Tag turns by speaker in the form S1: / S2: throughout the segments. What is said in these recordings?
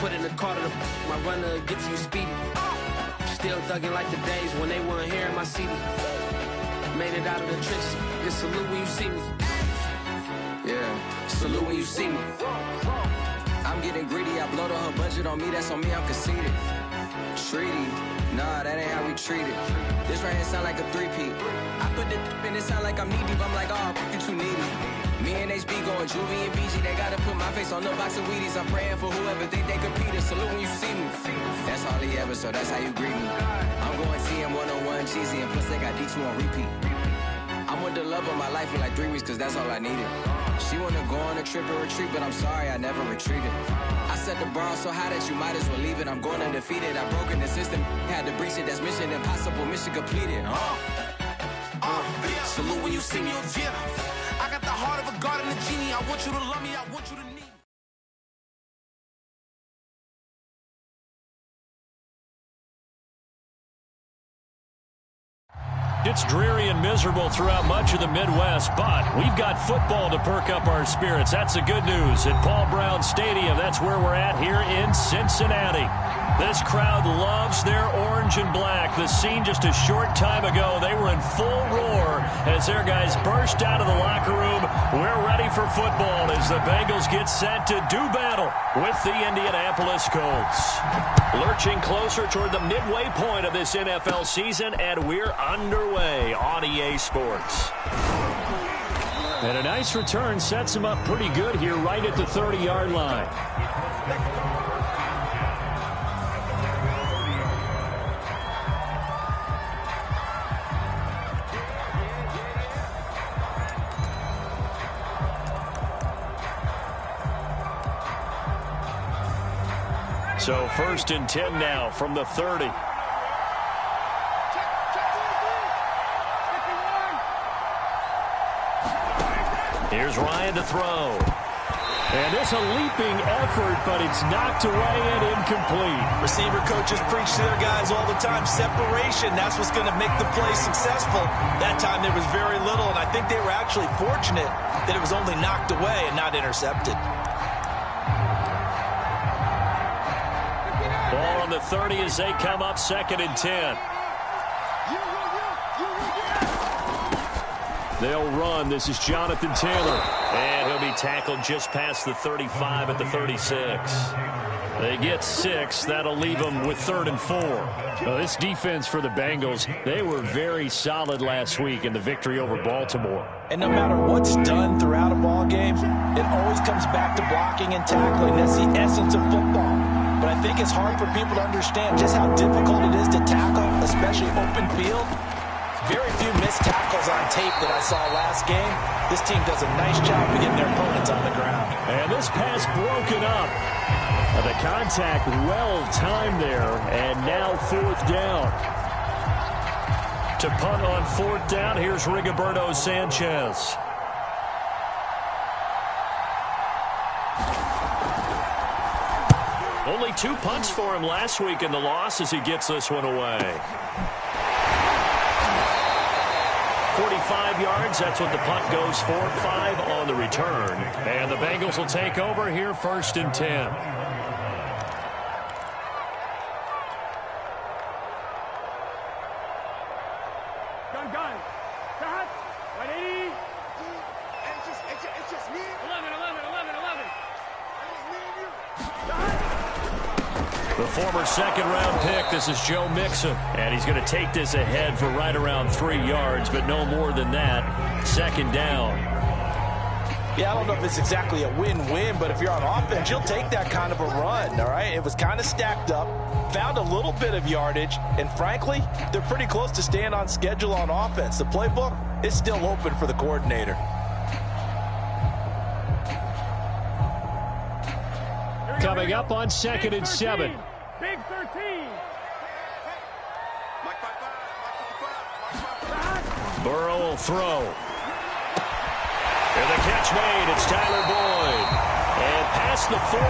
S1: put in the car to my runner, get to you speedy. Still thugging like the days when they weren't here in my city. Made it out of the trenches, just salute when you see me. Yeah, salute when you see me. I'm getting greedy, I blowed her budget on me, that's on me, I'm conceited. Treaty, nah, that ain't how we treat it. This right here sound like a three-peat. I put the in it sound like I'm knee-deep, I'm like, oh, you too needy. Me and HB going Juvie and BG, they gotta put my face on the box of Wheaties. I'm praying for whoever think they compete. Salute when you see me. That's all he ever, so that's how you greet me. I'm going TM 101 cheesy, and plus they got D2 on repeat. I'm with the love of my life for like 3 weeks, cause that's all I needed. She wanna go on a trip and retreat, but I'm sorry, I never retreated. I set the bar so high that you might as well leave it. I'm going undefeated, I broken the system, had to breach it. That's mission impossible, mission completed. Salute when you see me, yeah. I got the heart of a god and a genie. I want you to love me, I want you to need me.
S2: It's dreary and miserable throughout much of the Midwest, but we've got football to perk up our spirits. That's the good news. At Paul Brown Stadium, that's where we're at here in Cincinnati. This crowd loves their orange and black. The scene just a short time ago, they were in full roar as their guys burst out of the locker room. We're ready for football as the Bengals get set to do battle with the Indianapolis Colts. Lurching closer toward the midway point of this NFL season, and we're underway on EA Sports. And a nice return sets him up pretty good here right at the 30-yard line. So 1st and 10 now from the 30. Here's Ryan to throw. And it's a leaping effort, but it's knocked away and incomplete.
S3: Receiver coaches preach to their guys all the time. Separation, that's what's going to make the play successful. That time there was very little, and I think they were actually fortunate that it was only knocked away and not intercepted.
S2: Ball on the 30 as they come up 2nd and 10. They'll run. This is Jonathan Taylor. And he'll be tackled just past the 35 at the 36. They get 6. That'll leave them with 3rd and 4. Now, this defense for the Bengals, they were very solid last week in the victory over Baltimore.
S3: And no matter what's done throughout a ball game, it always comes back to blocking and tackling. That's the essence of football. But I think it's hard for people to understand just how difficult it is to tackle, especially open field. Very few missed tackles on tape that I saw last game. This team does a nice job of getting their opponents on the ground.
S2: And this pass broken up. The contact well-timed there, and now 4th down. To punt on 4th down, here's Rigoberto Sanchez. Only 2 punts for him last week in the loss as he gets this one away. 45 yards, that's what the punt goes for. 5 on the return. And the Bengals will take over here 1st and 10.
S4: Gun. Cut. 180. It's just me. 11.
S2: The former 2nd-round pick, this is Joe Mixon. And he's going to take this ahead for right around 3 yards, but no more than that. 2nd down.
S3: Yeah, I don't know if it's exactly a win-win, but if you're on offense, you'll take that kind of a run, all right? It was kind of stacked up, found a little bit of yardage, and frankly, they're pretty close to staying on schedule on offense. The playbook is still open for the coordinator.
S2: Coming up on 2nd and 7.
S4: Big 13.
S2: Burrow will throw. And the catch made. It's Tyler Boyd. And past the 40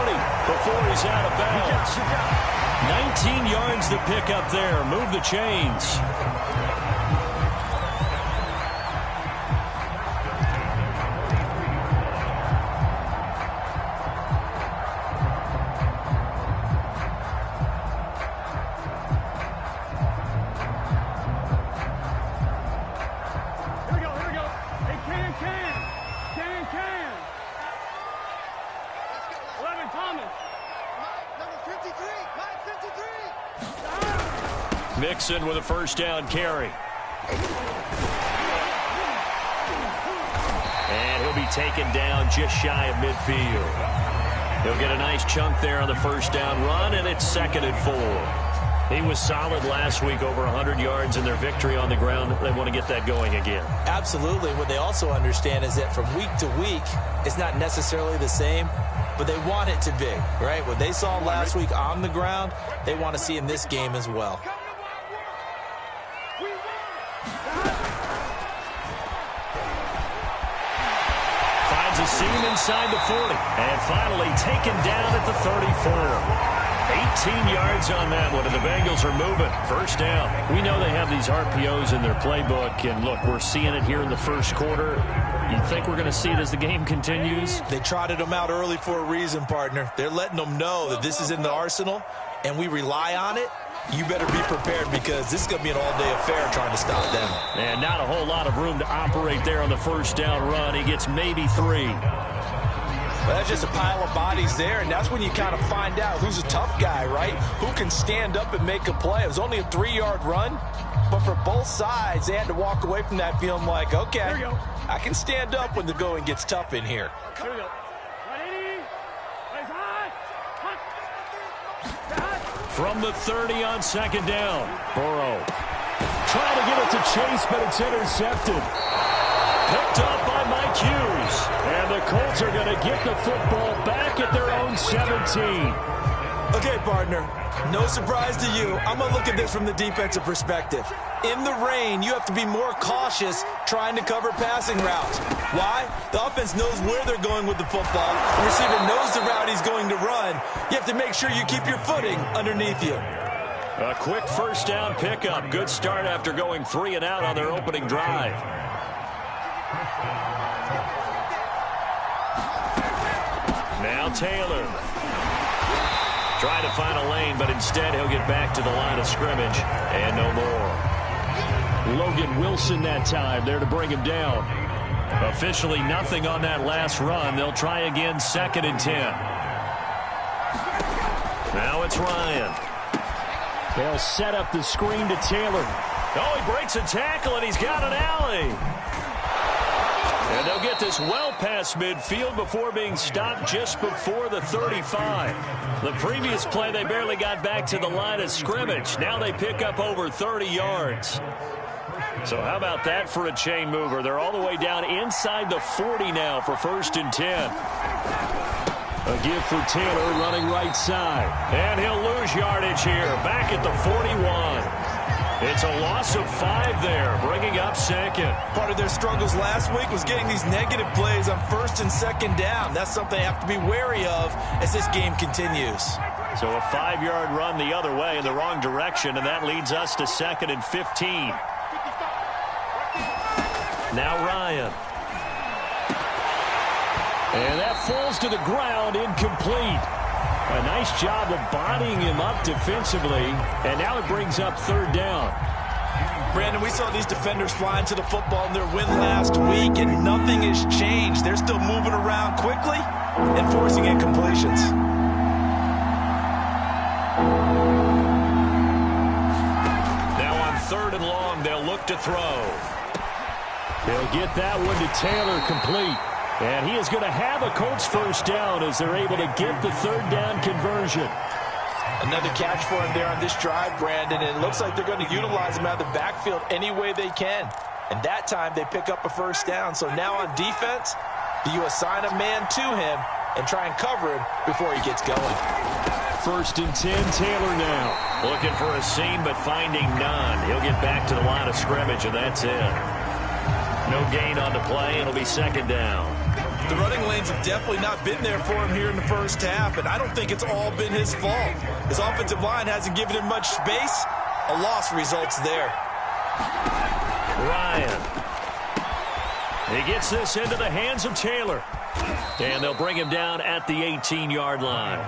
S2: before he's out of bounds. 19 yards to pick up there. Move the chains. Mixon with a first down carry. And he'll be taken down just shy of midfield. He'll get a nice chunk there on the first down run, and it's 2nd and 4. He was solid last week, over 100 yards in their victory on the ground. They want to get that going again.
S3: Absolutely. What they also understand is that from week to week, it's not necessarily the same, but they want it to be, right? What they saw last week on the ground, they want to see in this game as well.
S2: Finds a seam inside the 40, and finally taken down at the 34. 18 yards on that one, and the Bengals are moving. First down. We know they have these RPOs in their playbook, and look, we're seeing it here in the first quarter. You think we're going to see it as the game continues?
S3: They trotted them out early for a reason, partner. They're letting them know that this is in the arsenal, and we rely on it. You better be prepared because this is going to be an all-day affair trying to stop them.
S2: And not a whole lot of room to operate there on the first down run. He gets maybe 3.
S3: Well, that's just a pile of bodies there, and that's when you kind of find out who's a tough guy, right? Who can stand up and make a play. It was only a 3-yard run, but for both sides, they had to walk away from that feeling like, okay, I can stand up when the going gets tough in here.
S4: Here we go. 180. Plays hot.
S2: From the 30 on 2nd down. Burrow trying to get it to Chase, but it's intercepted. Picked up by Mike Hughes. And the Colts are going to get the football back at their own 17.
S3: Okay, partner, no surprise to you. I'm going to look at this from the defensive perspective. In the rain, you have to be more cautious trying to cover passing routes. Why? The offense knows where they're going with the football. The receiver knows the route he's going to run. You have to make sure you keep your footing underneath you.
S2: A quick first down pickup. Good start after going 3 and out on their opening drive. Now Taylor. Trying to find a lane, but instead he'll get back to the line of scrimmage. And no more. Logan Wilson that time there to bring him down. Officially nothing on that last run. They'll try again, 2nd and 10. Now it's Ryan. They'll set up the screen to Taylor. Oh, he breaks a tackle, and he's got an alley. And they'll get this well past midfield before being stopped just before the 35. The previous play, they barely got back to the line of scrimmage. Now they pick up over 30 yards. So how about that for a chain mover? They're all the way down inside the 40 now for 1st and 10. A give for Taylor running right side. And he'll lose yardage here. Back at the 41. It's a loss of 5 there, bringing up 2nd.
S3: Part of their struggles last week was getting these negative plays on 1st and 2nd down. That's something they have to be wary of as this game continues.
S2: So a 5-yard run the other way in the wrong direction, and that leads us to 2nd and 15. Now Ryan. And that falls to the ground, incomplete. A nice job of bodying him up defensively, and now it brings up 3rd down.
S3: Brandon, we saw these defenders flying to the football in their win last week, and nothing has changed. They're still moving around quickly and forcing incompletions.
S2: Now on 3rd and long, they'll look to throw. They'll get that one to Taylor, complete. And he is going to have a Colts first down as they're able to get the 3rd down conversion.
S3: Another catch for him there on this drive, Brandon, and it looks like they're going to utilize him out of the backfield any way they can. And that time they pick up a first down. So now on defense, do you assign a man to him and try and cover him before he gets going?
S2: 1st and 10, Taylor now. Looking for a seam, but finding none. He'll get back to the line of scrimmage, and that's it. No gain on the play. It'll be 2nd down.
S3: The running lanes have definitely not been there for him here in the first half, and I don't think it's all been his fault. His offensive line hasn't given him much space. A loss results there.
S2: Ryan. He gets this into the hands of Taylor. And they'll bring him down at the 18-yard line.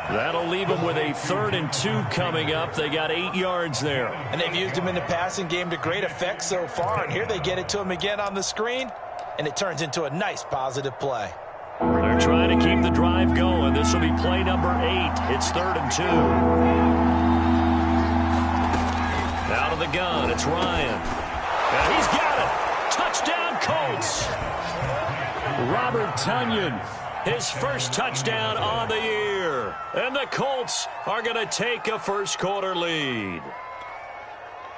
S2: That'll leave him with a 3rd and 2 coming up. They got 8 yards there.
S3: And they've used him in the passing game to great effect so far. And here they get it to him again on the screen. And it turns into a nice positive play.
S2: They're trying to keep the drive going. This will be play number 8. It's 3rd and 2. Out of the gun, it's Ryan. And he's got it. Touchdown, Colts. Robert Tonyan, his first touchdown on the year. And the Colts are going to take a first-quarter lead.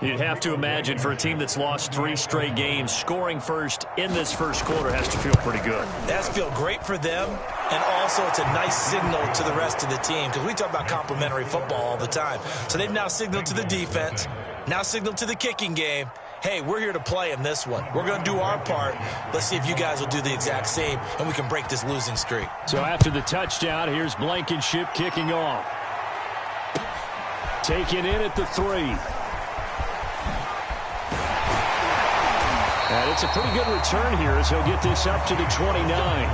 S2: You'd have to imagine for a team that's lost 3 straight games, scoring first in this first quarter has to feel pretty good.
S3: That's feel great for them, and also it's a nice signal to the rest of the team because we talk about complementary football all the time. So they've now signaled to the defense, now signaled to the kicking game, hey, we're here to play in this one. We're going to do our part. Let's see if you guys will do the exact same, and we can break this losing streak.
S2: So after the touchdown, here's Blankenship kicking off. Taken in at the 3. And it's a pretty good return here as he'll get this up to the 29.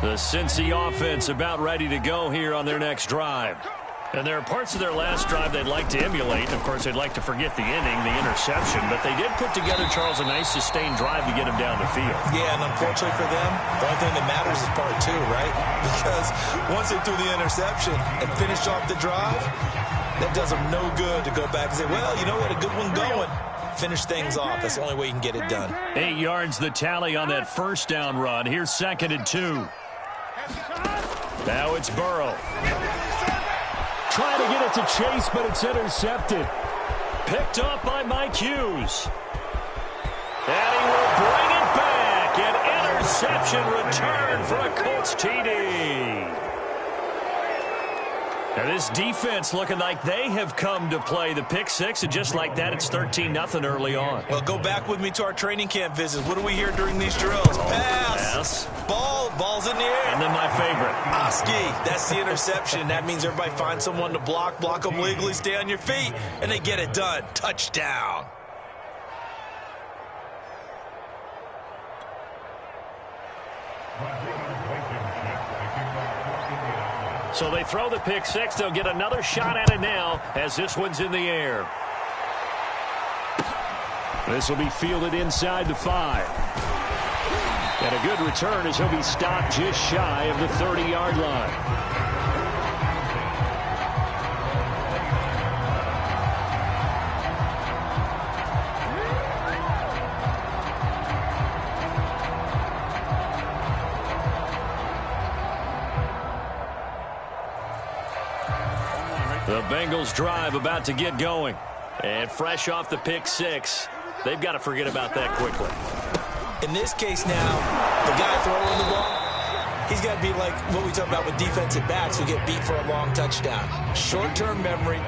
S2: The Cincy offense about ready to go here on their next drive. And there are parts of their last drive they'd like to emulate. Of course, they'd like to forget the inning, the interception. But they did put together, Charles, a nice sustained drive to get him down the field. Yeah, and unfortunately for them, the only thing that matters is part 2, right? Because once they threw the interception and finished off the drive, that does them no good to go back and say, well, you know what, a good one going. Finish things off. That's the only way you can get it done. 8 yards the tally on that first down run. Here's 2nd and 2. Now it's Burrow. Trying to get it to Chase, but it's intercepted. Picked up by Mike Hughes. And he will bring it back. An interception return for a Colts TD. And this defense looking like they have come to play the pick 6, and just like that, it's 13-0 early on. Well, go back with me to our training camp visits. What do we hear during these drills? Pass. Ball's in the air. And then my favorite. Oski, that's the interception. That means everybody finds someone to block them legally, stay on your feet, and they get it done. Touchdown. So they throw the pick 6. They'll get another shot at it now as this one's in the air. This will be fielded inside the 5. And a good return as he'll be stopped just shy of the 30-yard line. The Bengals drive about to get going. And fresh off the pick 6, they've got to forget about that quickly. In this case now, the guy throwing the ball, he's got to be like what we talk about with defensive backs who get beat for a long touchdown. Short-term memory,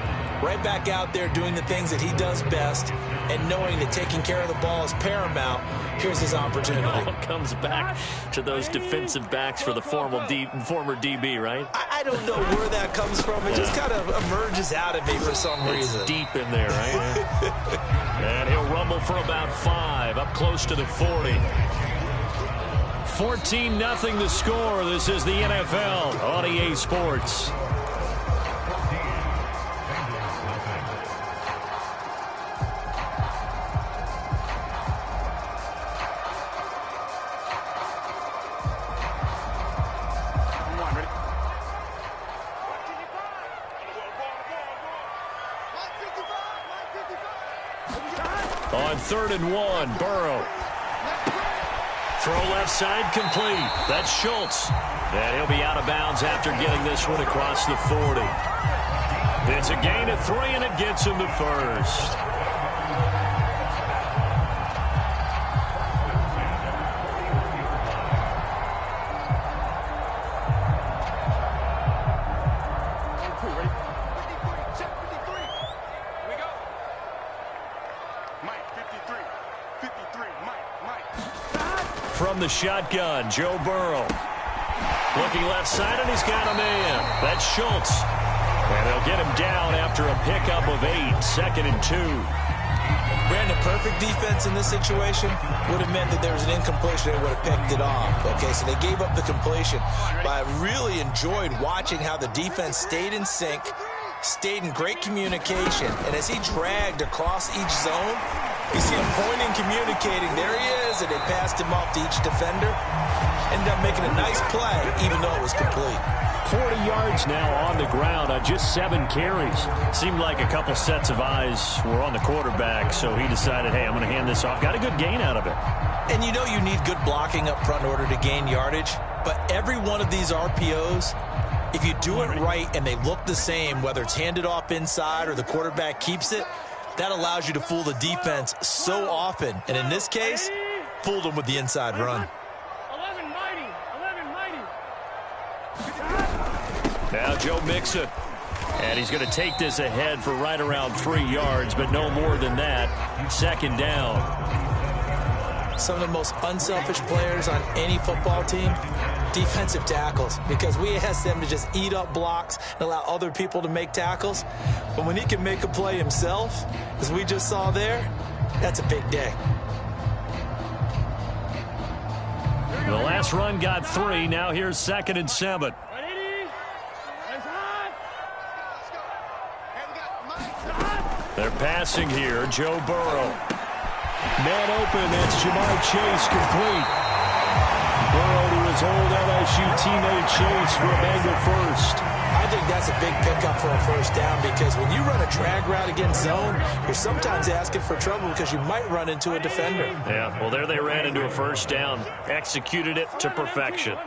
S2: right back out there doing the things that he does best, and knowing that taking care of the ball is paramount. Here's his opportunity. It all comes back to those defensive backs for the former DB, right? I don't know where that comes from. It just kind of emerges out of me for some reason. It's deep in there, right? And he'll rumble for about 5, up close to the 40. 14-0 the score. This is the NFL on EA Sports. On 3rd and 1, Burrow. Throw left side complete. That's Schultz. And he'll be out of bounds after getting this one across the 40. It's a gain of 3, and it gets him to first. From the shotgun, Joe Burrow. Looking left side, and he's got a man. That's Schultz. And they'll get him down after a pickup of 8, 2nd and 2. Brandon, perfect defense in this situation would have meant that there was an incompletion. They would have picked it off. Okay, so they gave up the completion. But I really enjoyed watching how the defense stayed in sync, stayed in great communication. And as he dragged across each zone,
S3: You see him pointing, communicating. There he is, and they passed him off to each defender. Ended up making a nice play, even though it was complete.
S2: 40 yards now on the ground on just 7 carries. Seemed like a couple sets of eyes were on the quarterback, so he decided, hey, I'm going to hand this off. Got a good gain out of it.
S3: And you know you need good blocking up front in order to gain yardage, but every one of these RPOs, if you do it right and they look the same, whether it's handed off inside or the quarterback keeps it, that allows you to fool the defense so often. And in this case, fooled them with the inside run.
S4: 11 mighty.
S2: Now Joe Mixon. And he's going to take this ahead for right around 3 yards, but no more than that. 2nd down.
S3: Some of the most unselfish players on any football team, defensive tackles, because we ask them to just eat up blocks and allow other people to make tackles. But when he can make a play himself, as we just saw there, that's a big day.
S2: The last run got 3. Now here's 2nd and 7. They're passing here. Joe Burrow. Man open. That's Jamar Chase complete. Burrow to his old LSU teammate Chase for a Bengal first.
S3: I think that's a big pickup for a first down, because when you run a drag route against zone, you're sometimes asking for trouble because you might run into a defender.
S2: Yeah, well, there they ran into a first down. Executed it to perfection.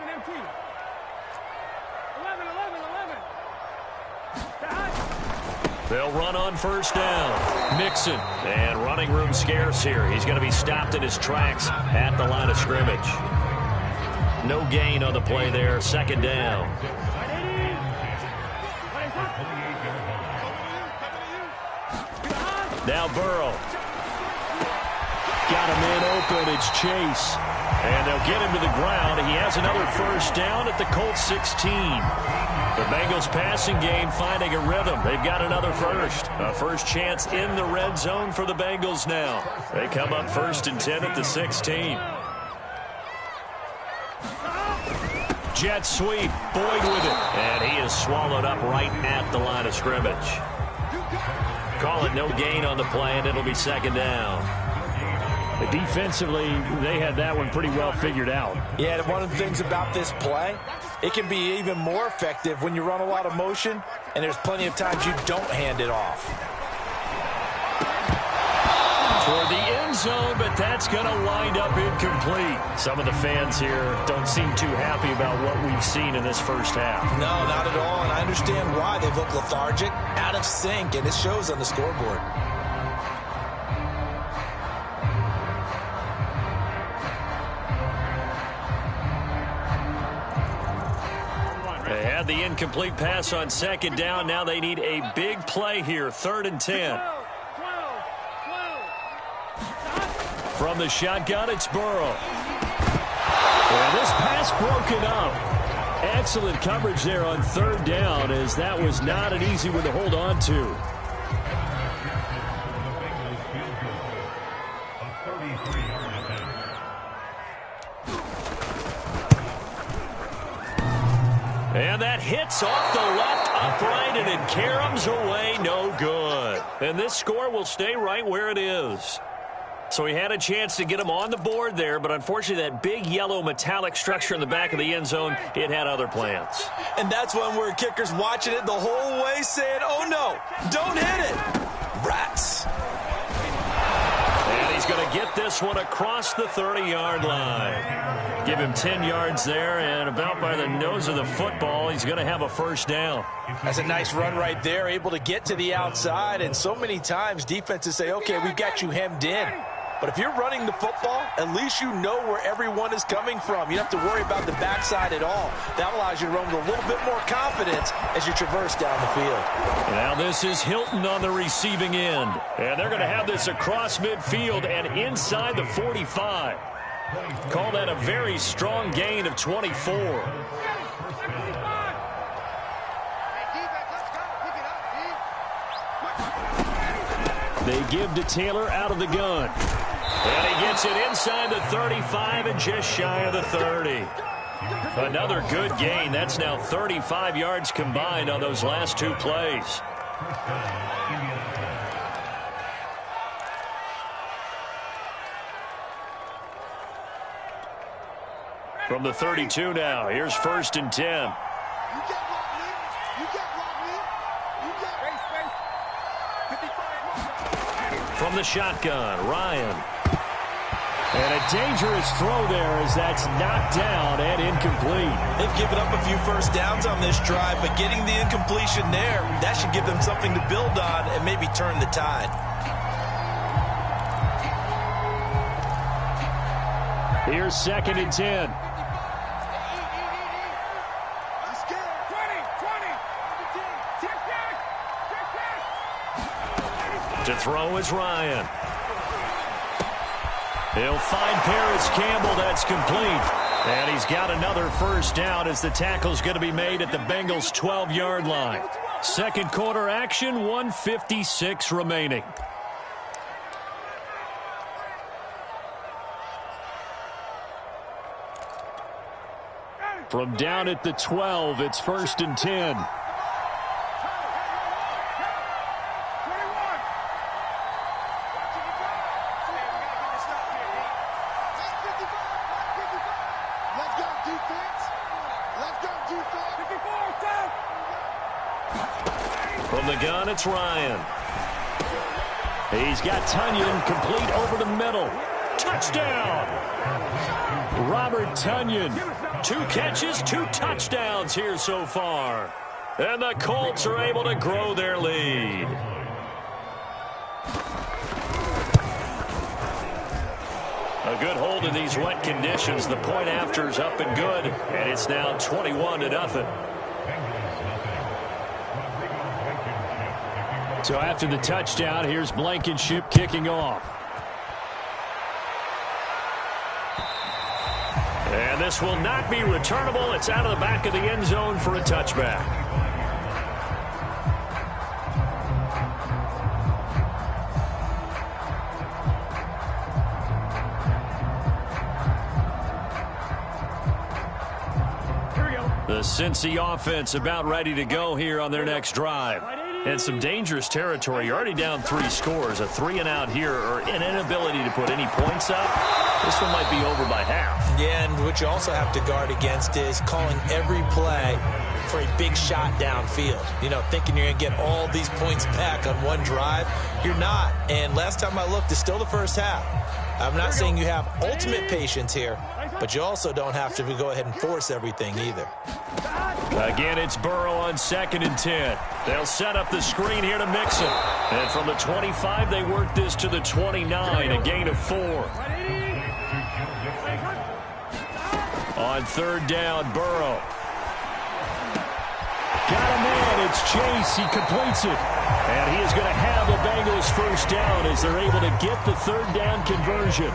S2: They'll run on first down. Mixon. And running room scarce here. He's going to be stopped in his tracks at the line of scrimmage. No gain on the play there. 2nd down. Now Burrow. Got a man open. It's Chase. And they'll get him to the ground. He has another first down at the Colts 16. The Bengals passing game finding a rhythm. They've got another first. A first chance in the red zone for the Bengals now. They come up 1st and 10 at the 16. Jet sweep. Boyd with it. And he is swallowed up right at the line of scrimmage. Call it no gain on the play, and it'll be 2nd down. But defensively, they had that one pretty well figured out.
S3: Yeah, and one of the things about this play, it can be even more effective when you run a lot of motion, and there's plenty of times you don't hand it off.
S2: Toward the end zone, but that's going to wind up incomplete. Some of the fans here don't seem too happy about what we've seen in this first half.
S3: No, not at all, and I understand why. They look lethargic, out of sync, and it shows on the scoreboard.
S2: They had the incomplete pass on 2nd down. Now they need a big play here. 3rd and 10. From the shotgun, it's Burrow. And this pass broken up. Excellent coverage there on 3rd down, as that was not an easy one to hold on to. And that hits off the left upright, and it caroms away, no good. And this score will stay right where it is. So he had a chance to get him on the board there, but unfortunately that big yellow metallic structure in the back of the end zone, it had other plans.
S3: And that's when we're kickers watching it the whole way saying, oh no, don't hit it. Rats.
S2: And he's going to get this one across the 30-yard line. Give him 10 yards there, and about by the nose of the football, he's going to have a first down.
S3: That's a nice run right there, able to get to the outside, and so many times defenses say, okay, we've got you hemmed in. But if you're running the football, at least you know where everyone is coming from. You don't have to worry about the backside at all. That allows you to run with a little bit more confidence as you traverse down the field.
S2: Now this is Hilton on the receiving end. And they're going to have this across midfield and inside the 45. Call that a very strong gain of 24. They give to Taylor out of the gun. And he gets it inside the 35 and just shy of the 30. Another good gain. That's now 35 yards combined on those last 2 plays. From the 32 now, here's 1st and 10. From the shotgun, Ryan.
S5: And a dangerous throw there as that's knocked down and incomplete.
S3: They've given up a few first downs on this drive, but getting the incompletion there, that should give them something to build on and maybe turn the tide.
S5: Here's 2nd and 10.
S2: To throw is Ryan. He'll find Paris Campbell. That's complete. And he's got another first down as the tackle's going to be made at the Bengals' 12-yard line. Second quarter action, 1:56 remaining.
S5: From down at the 12, it's 1st and 10.
S2: From the gun, it's Ryan.
S5: He's got Tonyan complete over the middle. Touchdown! Robert Tonyan.
S2: 2 catches, 2 touchdowns here so far. And the Colts are able to grow their lead. A good hold in these wet conditions. The point after is up and good. And it's now 21-0.
S5: So after the touchdown, here's Blankenship kicking off.
S2: And this will not be returnable. It's out of the back of the end zone for a touchback. The Cincy offense about ready to go here on their next drive. And some dangerous territory. You're already down 3 scores. A 3-and-out here or an inability to put any points up. This one might be over by half.
S3: Yeah, and what you also have to guard against is calling every play for a big shot downfield. You know, thinking you're going to get all these points back on one drive. You're not. And last time I looked, it's still the first half. I'm not saying you have ultimate patience here, but you also don't have to go ahead and force everything either.
S2: Again, it's Burrow on 2nd and 10. They'll set up the screen here to mix it. And from the 25, they work this to the 29, a gain of 4. On 3rd down, Burrow.
S5: Got a man. It's Chase. He completes it.
S2: And he is going to have the Bengals first down as they're able to get the 3rd down conversion.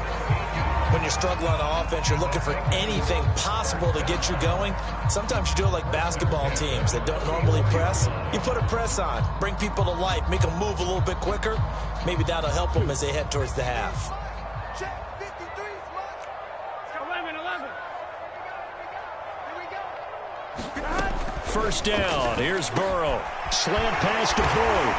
S3: When you're struggling on offense, you're looking for anything possible to get you going. Sometimes you do it like basketball teams that don't normally press. You put a press on, bring people to life, make them move a little bit quicker. Maybe that'll help them as they head towards the half.
S4: Check 53, 11, 11. Here we go.
S2: First down. Here's Burrow. Slant pass to Boyd.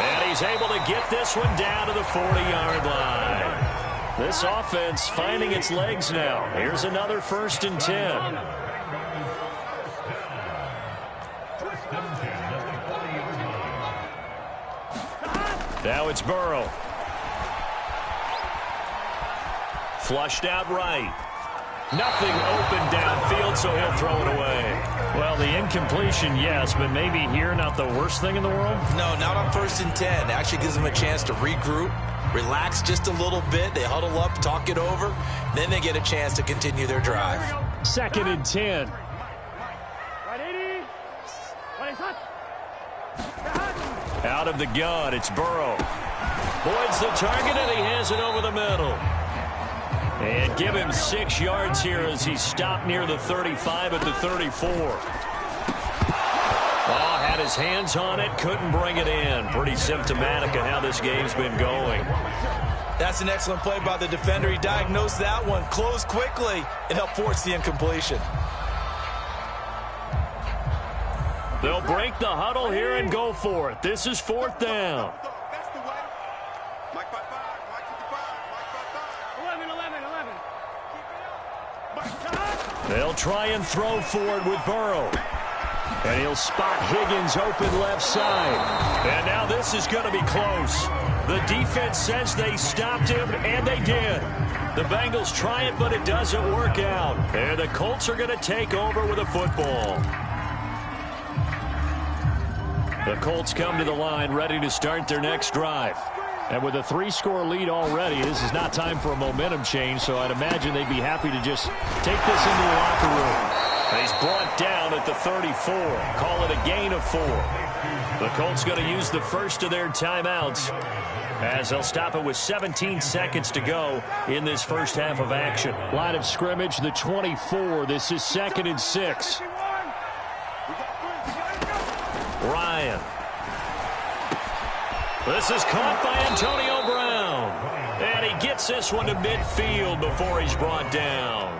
S2: And he's able to get this one down to the 40-yard line. This offense finding its legs now. Here's another 1st and 10. Now it's Burrow. Flushed out right. Nothing open downfield, so he'll throw it away. Well, the incompletion, yes, but maybe here not the worst thing in the world?
S3: No, not on 1st and 10. It actually gives them a chance to regroup, relax just a little bit. They huddle up, talk it over. Then they get a chance to continue their drive.
S5: 2nd and 10.
S2: Out of the gun, it's Burrow. Boyd's the target, and he has it over the middle. And give him 6 yards here as he stopped near the 35 at the 34. Oh, had his hands on it, couldn't bring it in. Pretty symptomatic of how this game's been going.
S3: That's an excellent play by the defender. He diagnosed that one, closed quickly, and helped force the incompletion.
S2: They'll break the huddle here and go for it. This is 4th down.
S4: 11, 11, 11.
S2: They'll try and throw for it with Burrow. And he'll spot Higgins open left side. And now this is going to be close. The defense says they stopped him, and they did. The Bengals try it, but it doesn't work out. And the Colts are going to take over with a football. The Colts come to the line ready to start their next drive. And with a 3-score lead already, this is not time for a momentum change, so I'd imagine they'd be happy to just take this into the locker room. He's brought down at the 34. Call it a gain of 4. The Colts going to use the first of their timeouts as they'll stop it with 17 seconds to go in this first half of action. Line of scrimmage, the 24. This is 2nd and 6. Ryan. This is caught by Antonio Brown. And he gets this one to midfield before he's brought down.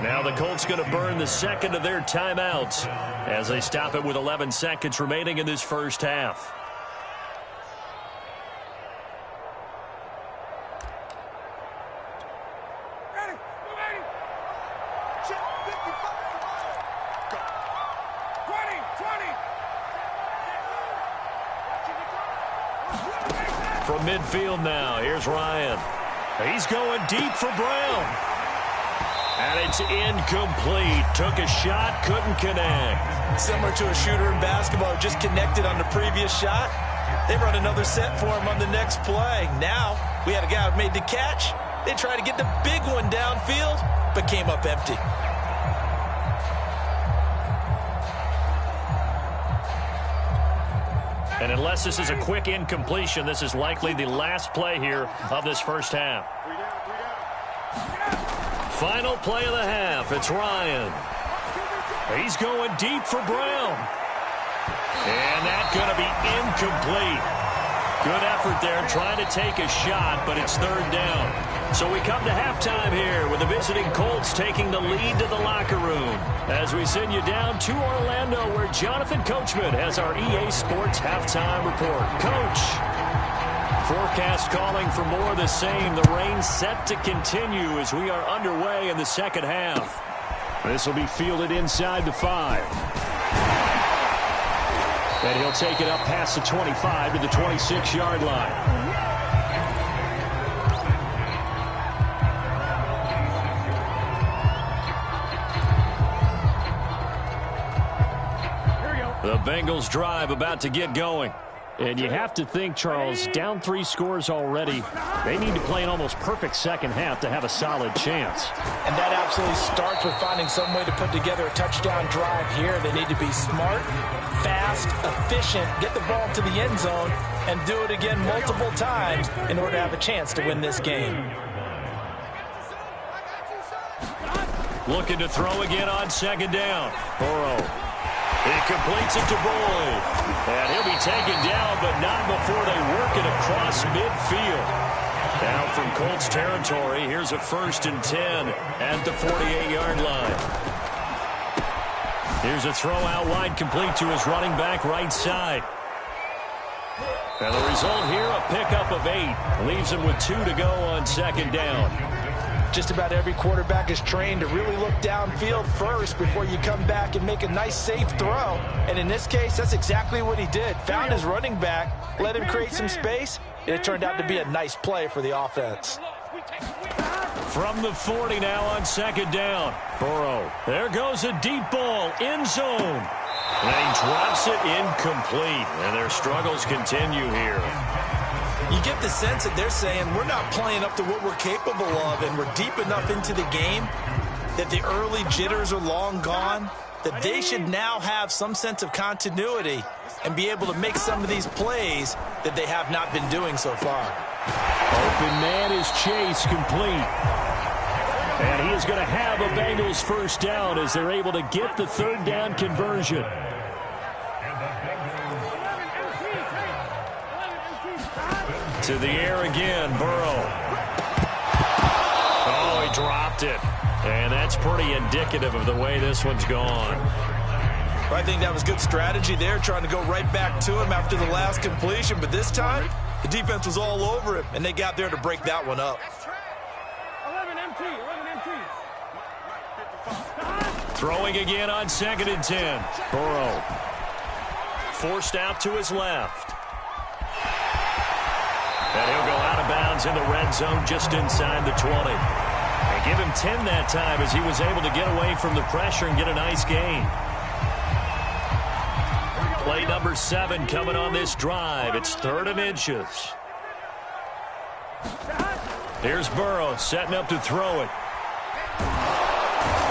S2: Now the Colts going to burn the second of their timeouts as they stop it with 11 seconds remaining in this first half.
S4: Ready, 20.
S2: From midfield now, here's Ryan. He's going deep for Brown. And it's incomplete. Took a shot, couldn't connect.
S3: Similar to a shooter in basketball who just connected on the previous shot. They run another set for him on the next play. Now, we had a guy who made the catch. They tried to get the big one downfield, but came up empty.
S2: And unless this is a quick incompletion, this is likely the last play here of this first half. Final play of the half. It's Ryan. He's going deep for Brown. And that's going to be incomplete. Good effort there trying to take a shot, but it's 3rd down. So we come to halftime here with the visiting Colts taking the lead to the locker room as we send you down to Orlando where Jonathan Coachman has our EA Sports halftime report. Coach. Forecast calling for more of the same. The rain set to continue as we are underway in the second half. This will be fielded inside the 5. And he'll take it up past the 25 to the 26-yard line. The Bengals drive about to get going. And you have to think, Charles, down 3 scores already. They need to play an almost perfect second half to have a solid chance.
S3: And that absolutely starts with finding some way to put together a touchdown drive here. They need to be smart, fast, efficient, get the ball to the end zone, and do it again multiple times in order to have a chance to win this game.
S2: Looking to throw again on 2nd down. Burrow. He completes it to Boyd. And he'll be taken down, but not before they work it across midfield. Now from Colts territory, here's a 1st and 10 at the 48-yard line. Here's a throw out wide complete to his running back right side. And the result here, a pickup of 8. Leaves him with 2 to go on 2nd down.
S3: Just about every quarterback is trained to really look downfield first before you come back and make a nice, safe throw. And in this case, that's exactly what he did. Found his running back, let him create some space, and it turned out to be a nice play for the offense.
S2: From the 40 now on 2nd down. Burrow. There goes a deep ball. End zone. And he drops it incomplete. And their struggles continue here.
S3: You get the sense that they're saying we're not playing up to what we're capable of, and we're deep enough into the game that the early jitters are long gone, that they should now have some sense of continuity and be able to make some of these plays that they have not been doing so far.
S2: Open man is Chase, complete. And he is going to have a Bengals first down as they're able to get the 3rd down conversion. To the air again, Burrow. Oh, he dropped it. And that's pretty indicative of the way this one's gone.
S3: I think that was good strategy there, trying to go right back to him after the last completion. But this time, the defense was all over him, and they got there to break that one up.
S4: 11 MT, 11 MT.
S2: Throwing again on 2nd and 10. Burrow. Forced out to his left. And he'll go out of bounds in the red zone just inside the 20. They give him 10 that time as he was able to get away from the pressure and get a nice gain. Play number 7 coming on this drive. It's 3rd and inches. Here's Burrow setting up to throw it.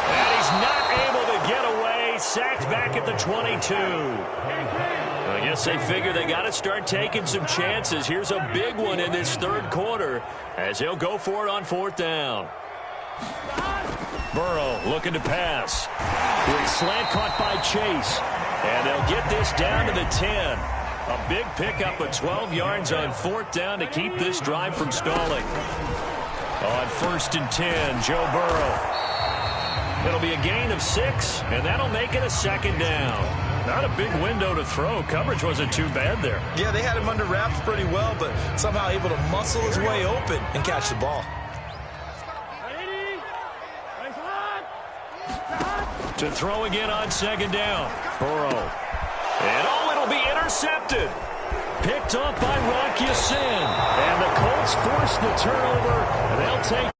S2: And he's not able to get away. Sacked back at the 22. I guess they figure they got to start taking some chances. Here's a big one in this 3rd quarter as he'll go for it on 4th down. Burrow looking to pass. Quick slant caught by Chase. And they'll get this down to the 10. A big pickup of 12 yards on 4th down to keep this drive from stalling. On 1st and 10, Joe Burrow. It'll be a gain of 6, and that'll make it a 2nd down. Not a big window to throw. Coverage wasn't too bad there.
S3: Yeah, they had him under wraps pretty well, but somehow able to muscle his way open and catch the ball.
S2: To throw again on 2nd down. Burrow. And it'll be intercepted. Picked up by Rock Ya-Sin. And the Colts force the turnover, and they'll take